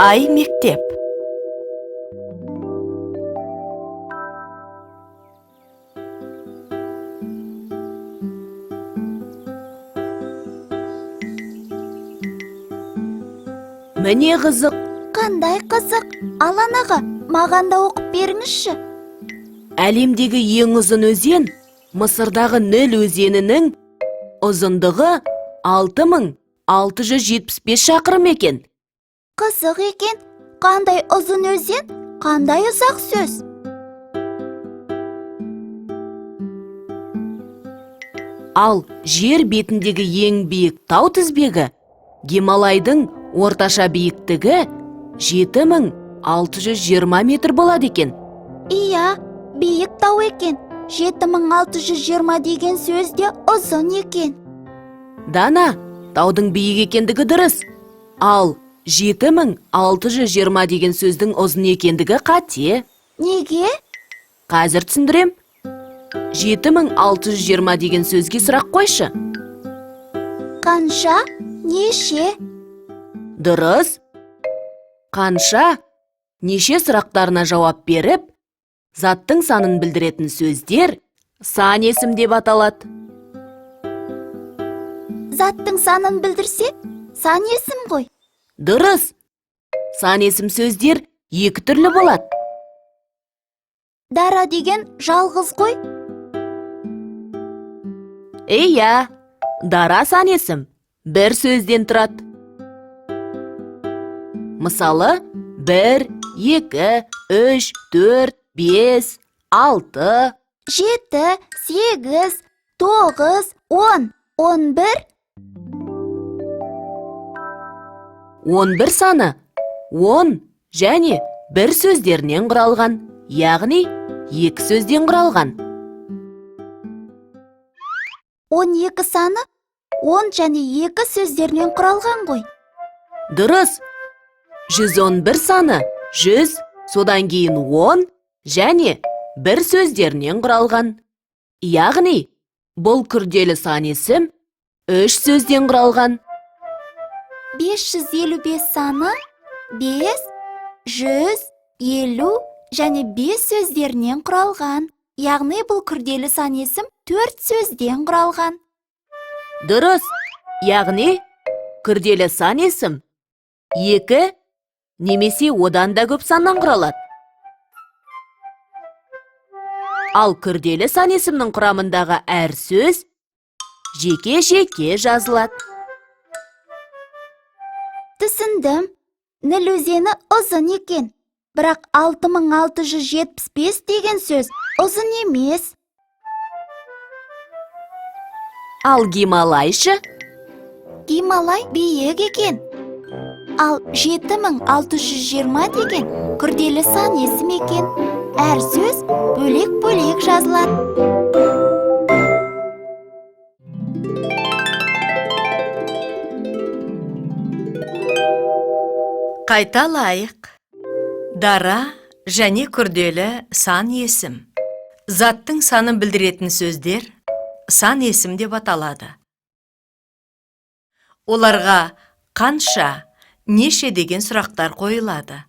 Ай мектеп. Міне қызық. Қандай қызық? Алан аға, маған да оқып беріңізші. Әлемдегі ең ұзын өзен Мысырдағы Ніл өзенінің ұзындығы 6675 шақырым екен. Қызық екен. Қандай ұзын өзен, қандай ұзақ сөз. Ал жер бетіндегі ең биік тау тізбегі Гималайдың орташа биіктігі 7620 метр болады екен. Иә, биік тау екен. 7620 деген сөз де ұзын екен. Дана, таудың биік екендігі дұрыс. Ал 7620 деген сөздің ұзын екендігі қате. Неге? Қазір түсіндірем. 7620 деген сөзге сұрақ қойшы. Қанша? Неше? Дұрыс. Қанша? Неше сұрақтарына жауап беріп, заттың санын білдіретін сөздер сан есім деп аталады. Заттың санын білдірсе, сан есім ғой. Дұрыс. Сан есім сөздер екі түрлі болады. Дара деген жалғыз ғой. Иә, дара сан есім бір сөзден тұрады. Мысалы, 1, 2, 3, 4, 5, 6, 7, 8, 9, 10, 11. 11 саны 10 және бір сөздерінен құралған, яғни екі сөзден құралған. 12 саны 10 және 2 сөздерінен құралған ғой. Дұрыс. 111 саны 100, содан кейін 10 және бір сөздерінен құралған. Яғни, бұл күрделі сан есім 3 сөзден құралған. 555 саны 5, 100, 50 және 5 сөздерінен құралған. Яғни бұл күрделі сан есім 4 сөзден құралған. Дұрыс. Яғни, күрделі сан есім 2 немесе одан да көп саннан құралады. Ал күрделі сан есімнің құрамындағы әр сөз жеке-жеке жазылады. Түсіндім. Ніл өзені ұзын екен. Бірақ 6675 деген сөз ұзын емес. Ал Гималайшы? Гималай биік екен. Ал 7620 деген күрделі сан есім екен. Әр сөз бөлек-бөлек жазылады. Қайталайық. Дара және күрделі сан есім. Заттың санын білдіретін сөздер сан есім деп аталады. Оларға қанша, неше деген сұрақтар қойылады.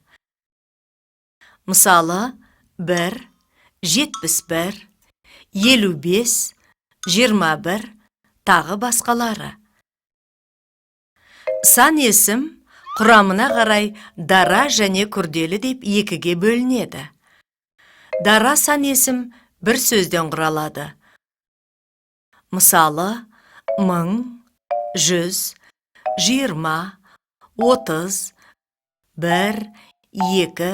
Мысалы, 1, 71, 55, 21, тағы басқалары. Сан есім құрамына қарай дара және күрделі деп екіге бөлінеді. Дара сан есім бір сөзден құралады. Мысалы, 1000, 100, 20, 30, 1, 2,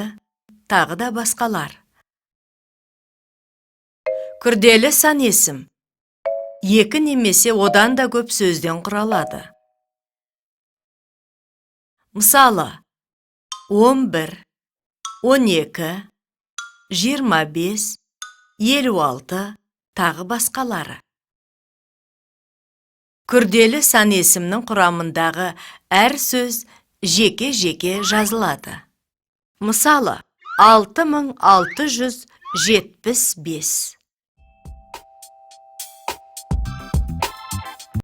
тағы да басқалар. Күрделі сан есім 2 немесе одан да көп сөзден құралады. Мысалы, 11, 12, 25, 56, тағы басқалары. Күрделі сан есімнің құрамындағы әр сөз жеке-жеке жазылады. Мысалы, 6675.